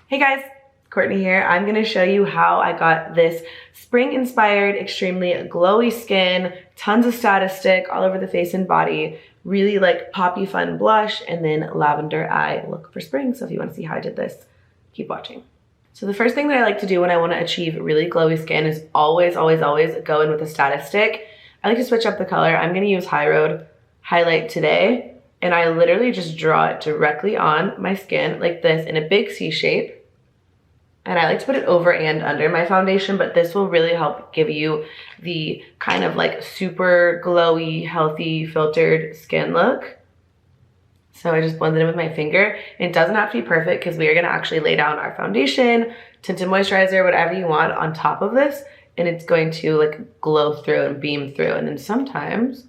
Hey guys, Courtney here. I'm gonna show you how I got this spring-inspired, extremely glowy skin, tons of status stick all over the face and body, really like poppy fun blush, and then lavender eye look for spring. So if you wanna see how I did this, keep watching. So the first thing that I like to do when I wanna achieve really glowy skin is always go in with a status stick. I like to switch up the color. I'm gonna use High Road Highlight today, and I literally just draw it directly on my skin like this in a big C shape. And I like to put it over and under my foundation, but this will really help give you the kind of like super glowy, healthy, filtered skin look. So I just blended it with my finger. It doesn't have to be perfect because we are gonna actually lay down our foundation, tinted moisturizer, whatever you want on top of this, and it's going to like glow through and beam through. And then sometimes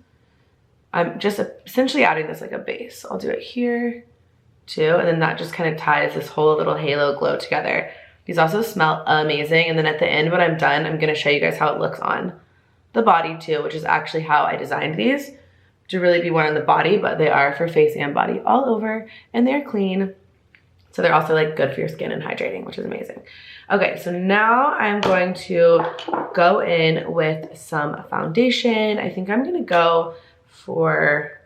I'm just essentially adding this like a base. I'll do it here too, and then that just kind of ties this whole little halo glow together. These also smell amazing. And then at the end, when I'm done, I'm gonna show you guys how it looks on the body too, which is actually how I designed these to really be worn on the body, but they are for face and body all over, and they're clean. So they're also like good for your skin and hydrating, which is amazing. Okay, so now I'm going to go in with some foundation. I think I'm gonna go for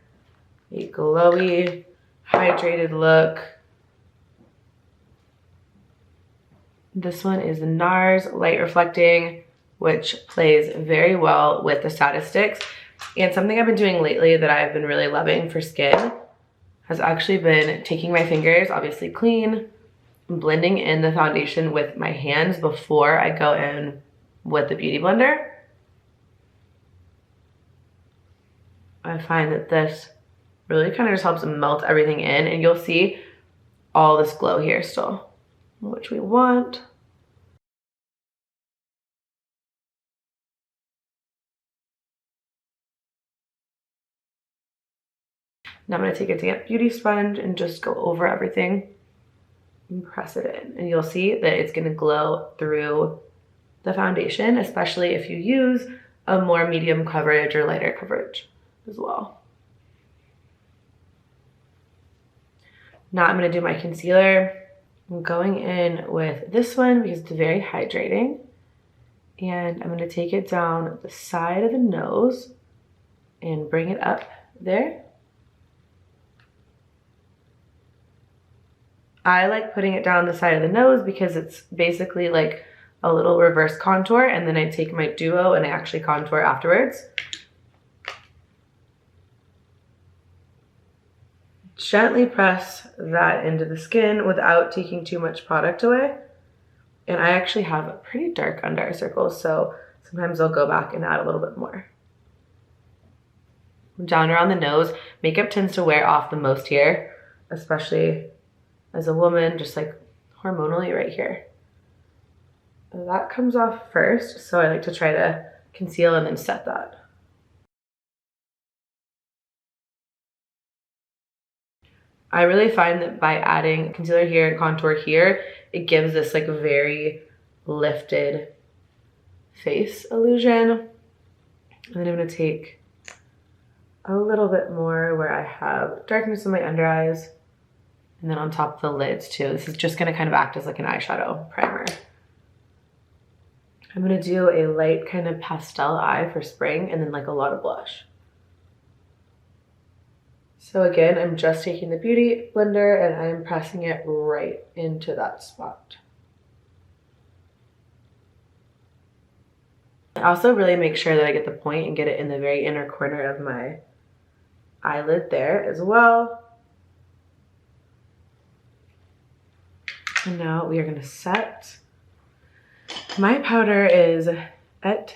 a glowy, hydrated look. This one is NARS Light Reflecting, which plays very well with the status sticks. And something I've been doing lately that I've been really loving for skin has actually been taking my fingers, obviously clean, blending in the foundation with my hands before I go in with the Beauty Blender. I find that this really kind of just helps melt everything in, and you'll see all this glow here still, which we want. Now I'm gonna take a damp beauty sponge and just go over everything and press it in. And you'll see that it's gonna glow through the foundation, especially if you use a more medium coverage or lighter coverage as well. Now I'm gonna do my concealer. I'm going in with this one because it's very hydrating. And I'm gonna take it down the side of the nose and bring it up there. I like putting it down the side of the nose because it's basically like a little reverse contour, and then I take my duo and I actually contour afterwards. Gently press that into the skin without taking too much product away. And I actually have pretty dark under eye circles, so sometimes I'll go back and add a little bit more. Down around the nose, makeup tends to wear off the most here, especially as a woman, just like hormonally right here. That comes off first, so I like to try to conceal and then set that. I really find that by adding concealer here and contour here, it gives this like very lifted face illusion. And then I'm gonna take a little bit more where I have darkness in my under eyes, and then on top of the lids too. This is just gonna kind of act as like an eyeshadow primer. I'm gonna do a light kind of pastel eye for spring, and then like a lot of blush. So again, I'm just taking the Beauty Blender and I'm pressing it right into that spot. I also really make sure that I get the point and get it in the very inner corner of my eyelid there as well. And now we are gonna set. My powder is at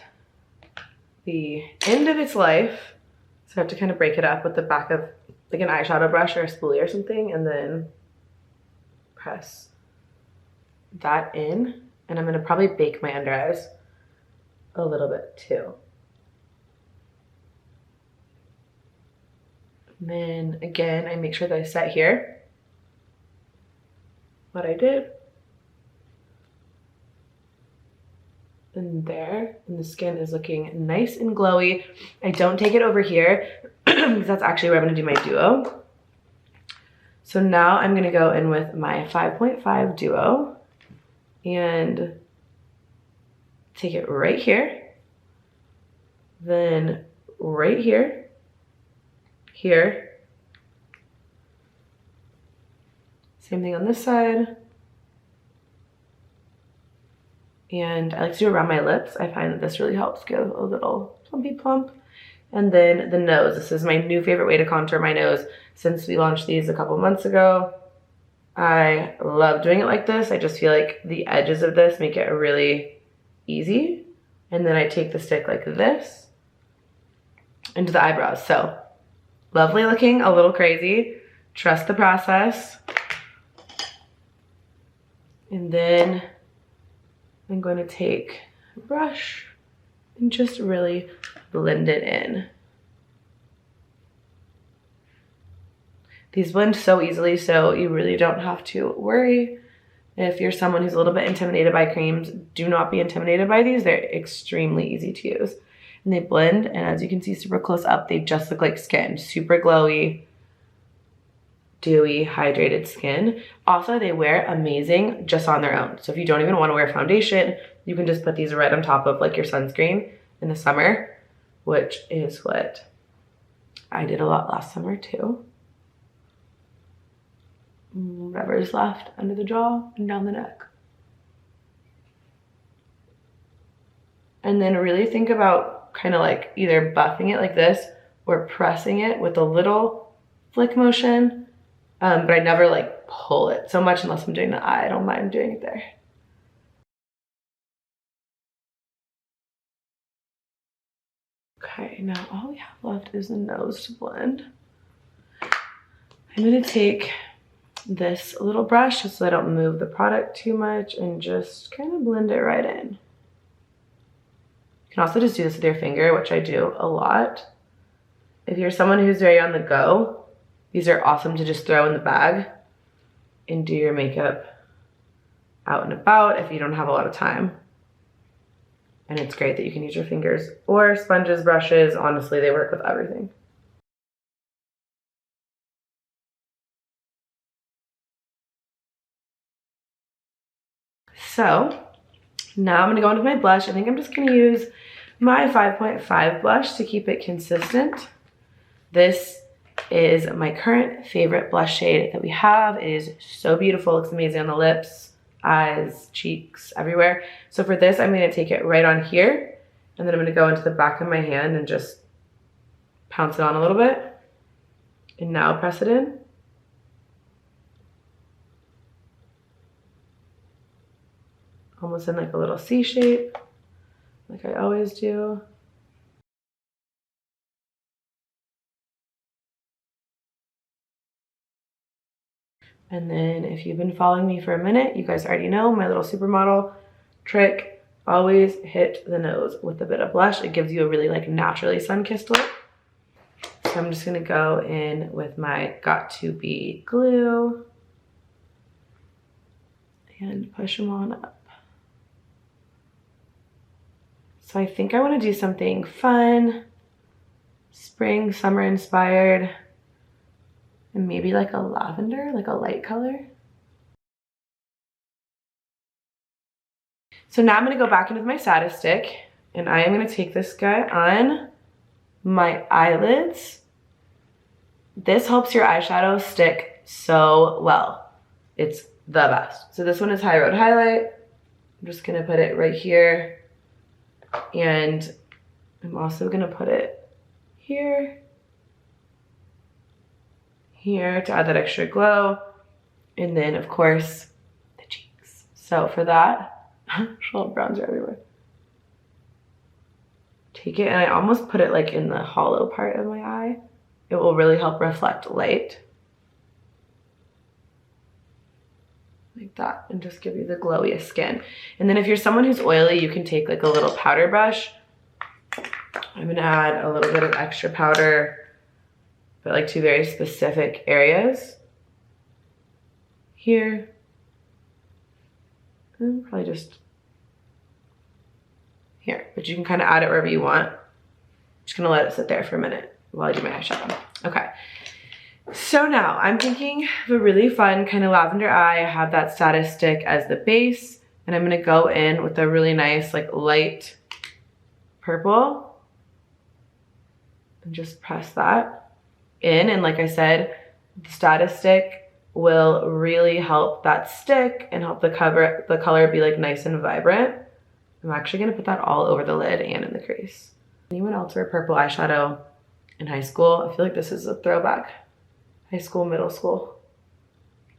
the end of its life, so I have to kind of break it up with the back of like an eyeshadow brush or a spoolie or something, and then press that in. And I'm gonna probably bake my under eyes a little bit too. And then again, I make sure that I set here what I did. And there, and the skin is looking nice and glowy. I don't take it over here because that's actually where I'm gonna do my duo. So now I'm gonna go in with my 5.5 duo and take it right here, then right here, here. Same thing on this side. And I like to do around my lips. I find that this really helps give a little plumpy plump. And then the nose. This is my new favorite way to contour my nose since we launched these a couple months ago. I love doing it like this. I just feel like the edges of this make it really easy. And then I take the stick like this into the eyebrows. So lovely looking, a little crazy. Trust the process. And then I'm going to take a brush and just really blend it in. These blend so easily, so you really don't have to worry. If you're someone who's a little bit intimidated by creams, do not be intimidated by these. They're extremely easy to use. And they blend, and as you can see super close up, they just look like skin. Super glowy, dewy, hydrated skin. Also, they wear amazing just on their own. So if you don't even want to wear foundation, you can just put these right on top of like your sunscreen in the summer, which is what I did a lot last summer too. Whatever's left under the jaw and down the neck. And then really think about kind of like either buffing it like this or pressing it with a little flick motion. But I never like pull it so much unless I'm doing the eye. I don't mind doing it there. Okay, now all we have left is the nose to blend. I'm gonna take this little brush just so I don't move the product too much and just kind of blend it right in. You can also just do this with your finger, which I do a lot. If you're someone who's very on the go, these are awesome to just throw in the bag and do your makeup out and about if you don't have a lot of time. And it's great that you can use your fingers or sponges, brushes. Honestly, they work with everything. So now I'm gonna go into my blush. I think I'm just gonna use my 5.5 blush to keep it consistent. This is my current favorite blush shade that we have. It is so beautiful, looks amazing on the lips, eyes, cheeks, everywhere. So for this, I'm gonna take it right on here, and then I'm gonna go into the back of my hand and just pounce it on a little bit. And now press it in. Almost in like a little C shape, like I always do. And then if you've been following me for a minute, you guys already know my little supermodel trick. Always hit the nose with a bit of blush. It gives you a really like naturally sun-kissed look. So I'm just gonna go in with my Got To Be glue and push them on up. So I think I want to do something fun, spring, summer inspired, and maybe like a lavender, like a light color. So now I'm going to go back in with my satin stick, and I am going to take this guy on my eyelids. This helps your eyeshadow stick so well. It's the best. So this one is High Road Highlight. I'm just going to put it right here. And I'm also gonna put it here, here to add that extra glow. And then of course, the cheeks. So for that, little bronzer everywhere. Take it and I almost put it like in the hollow part of my eye. It will really help reflect light. Like that, and just give you the glowiest skin. And then if you're someone who's oily, you can take like a little powder brush. I'm gonna add a little bit of extra powder, but like to very specific areas. Here. And probably just here, but you can kind of add it wherever you want. Just gonna let it sit there for a minute while I do my eyeshadow. Okay. So now I'm thinking of a really fun kind of lavender eye. I have that satin stick as the base, And I'm gonna go in with a really nice like light purple and just press that in. And like I said, the Status Stick will really help that stick and help the color be like nice and vibrant. I'm actually gonna put that all over the lid and in the crease. Anyone else wear purple eyeshadow in high school? I feel like this is a throwback. High school, middle school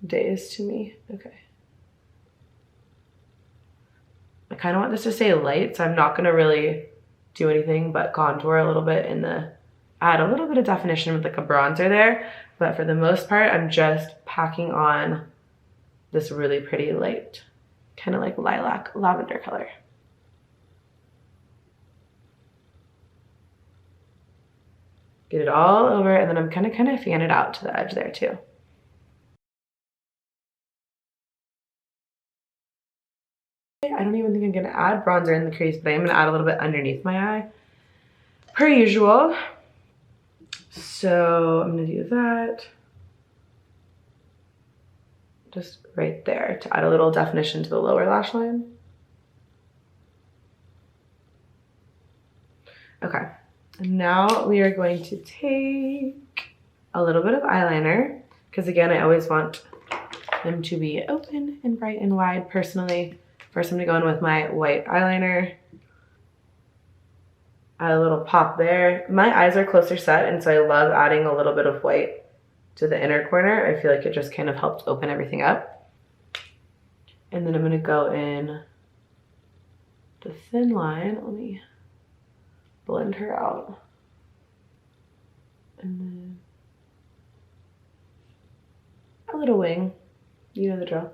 days to me. Okay. I kind of want this to stay light, so I'm not gonna really do anything but contour a little bit in the, add a little bit of definition with like a bronzer there. But for the most part, I'm just packing on this really pretty light, kind of like lilac lavender color. Get it all over, and then I'm kind of fan it out to the edge there too. I don't even think I'm gonna add bronzer in the crease, but I am gonna add a little bit underneath my eye, per usual. So I'm gonna do that. Just right there to add a little definition to the lower lash line. Okay, and now we are going to take a little bit of eyeliner, because again, I always want them to be open and bright and wide personally. First, I'm gonna go in with my white eyeliner. Add a little pop there. My eyes are closer set, and so I love adding a little bit of white to the inner corner. I feel like it just kind of helps open everything up. And then I'm gonna go in the thin line. Let me blend her out. And then a little wing. You know the drill.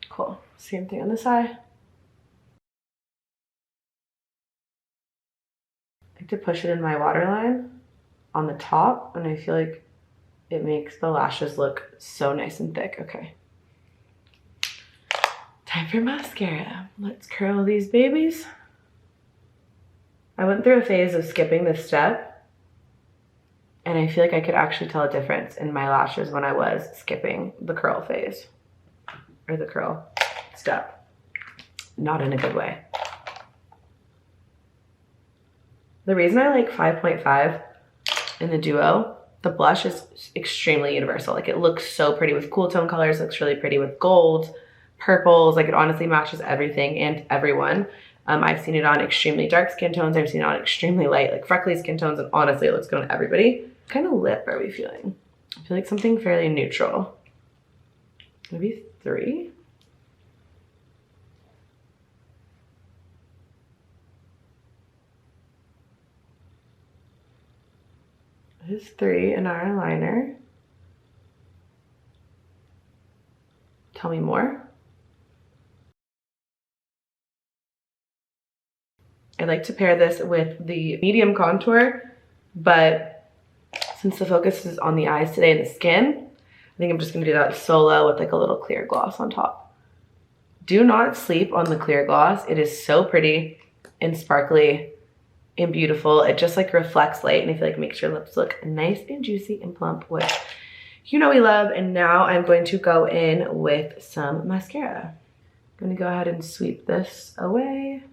Cool. Same thing on this eye. I like to push it in my waterline on the top, and I feel like it makes the lashes look so nice and thick. Okay. Time for mascara. Let's curl these babies. I went through a phase of skipping this step, and I feel like I could actually tell a difference in my lashes when I was skipping the curl phase. Or the curl step. Not in a good way. The reason I like 5.5 in the duo, the blush is extremely universal. Like, it looks so pretty with cool tone colors, looks really pretty with gold, purples. Like, it honestly matches everything and everyone. I've seen it on extremely dark skin tones. I've seen it on extremely light, like freckly skin tones, and honestly, it looks good on everybody. What kind of lip are we feeling? I feel like something fairly neutral. Maybe 3? This is 3 in our liner. Tell me more. I like to pair this with the medium contour, but since the focus is on the eyes today and the skin, I think I'm just gonna do that solo with like a little clear gloss on top. Do not sleep on the clear gloss. It is so pretty and sparkly and beautiful. It just like reflects light, and I feel like it makes your lips look nice and juicy and plump, which you know we love. And now I'm going to go in with some mascara. I'm gonna go ahead and sweep this away.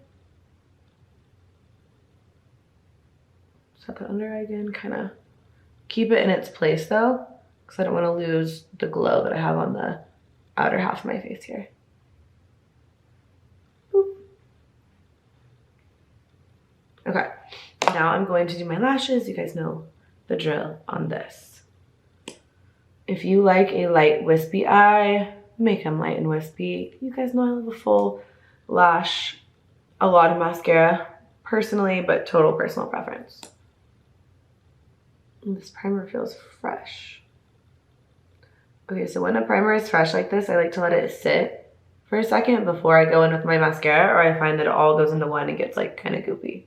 Set that under eye again, kind of keep it in its place though, because I don't want to lose the glow that I have on the outer half of my face here. Boop. Okay, now I'm going to do my lashes. You guys know the drill on this. If you like a light wispy eye, make them light and wispy. You guys know I love a full lash, a lot of mascara personally, but total personal preference. And this primer feels fresh. Okay, so when a primer is fresh like this, I like to let it sit for a second before I go in with my mascara, or I find that it all goes into one and gets like kind of goopy.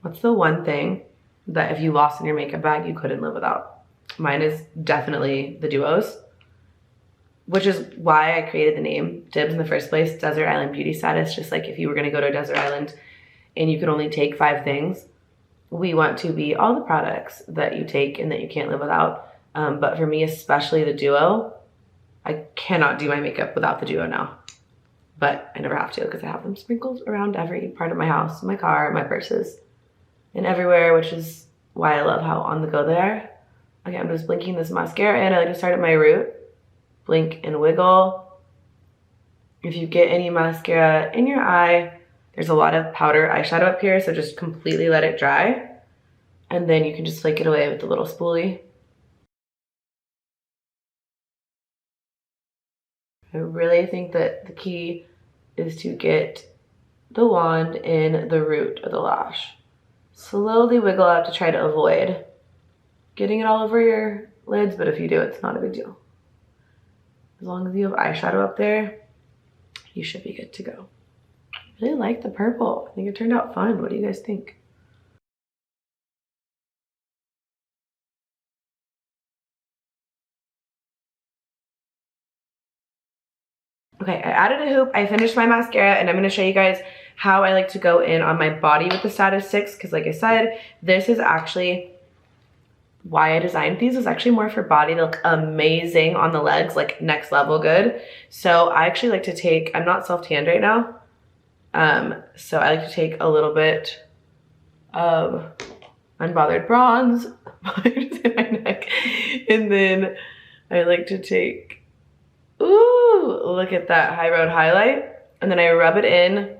What's the one thing that if you lost in your makeup bag, you couldn't live without? Mine is definitely the duos, which is why I created the name Dibs in the first place, Desert Island Beauty Status. Just like if you were gonna go to a desert island and you could only take 5 things, we want to be all the products that you take and that you can't live without. But for me, especially the duo, I cannot do my makeup without the duo now. But I never have to because I have them sprinkled around every part of my house, my car, my purses, and everywhere, which is why I love how on the go they are. Okay, I'm just blinking this mascara in. I like to start at my root, blink and wiggle. If you get any mascara in your eye, there's a lot of powder eyeshadow up here, so just completely let it dry. And then you can just flake it away with the little spoolie. I really think that the key is to get the wand in the root of the lash. Slowly wiggle out to try to avoid getting it all over your lids, but if you do, it's not a big deal. As long as you have eyeshadow up there, you should be good to go. I really like the purple. I think it turned out fun. What do you guys think? Okay, I added a hoop. I finished my mascara, and I'm going to show you guys how I like to go in on my body with the Status 6, because like I said, this is actually why I designed these. Is actually more for body. They look amazing on the legs, like next level good. So I actually like to take, I'm not self-tanned right now, so I like to take a little bit of unbothered bronze in my neck, and then I like to take, ooh, look at that high road highlight, and then I rub it in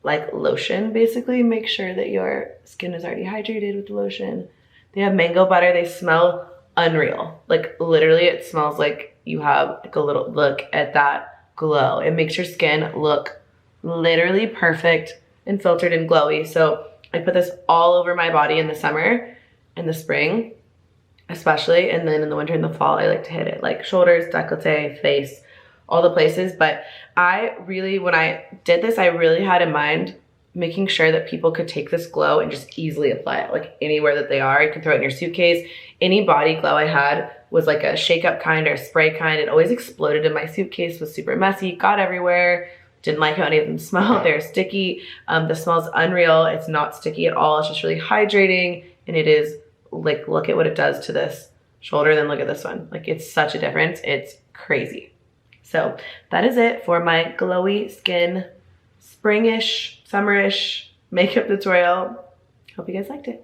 like lotion, basically. Make sure that your skin is already hydrated with the lotion. They have mango butter. They smell unreal. Like literally it smells like you have like a little, look at that glow. It makes your skin look literally perfect and filtered and glowy. So I put this all over my body in the summer, in the spring especially, and then in the winter and the fall I like to hit it like shoulders, décolleté, face, all the places. But I really, when I did this, I really had in mind making sure that people could take this glow and just easily apply it like anywhere that they are. You can throw it in your suitcase. Any body glow I had was like a shake up kind or a spray kind. It always exploded in my suitcase, was super messy, got everywhere. Didn't like how any of them smell. They're sticky. The smell's unreal. It's not sticky at all. It's just really hydrating, and it is like, look at what it does to this shoulder, then look at this one. Like it's such a difference. It's crazy. So that is it for my glowy skin, springish, summerish makeup tutorial. Hope you guys liked it.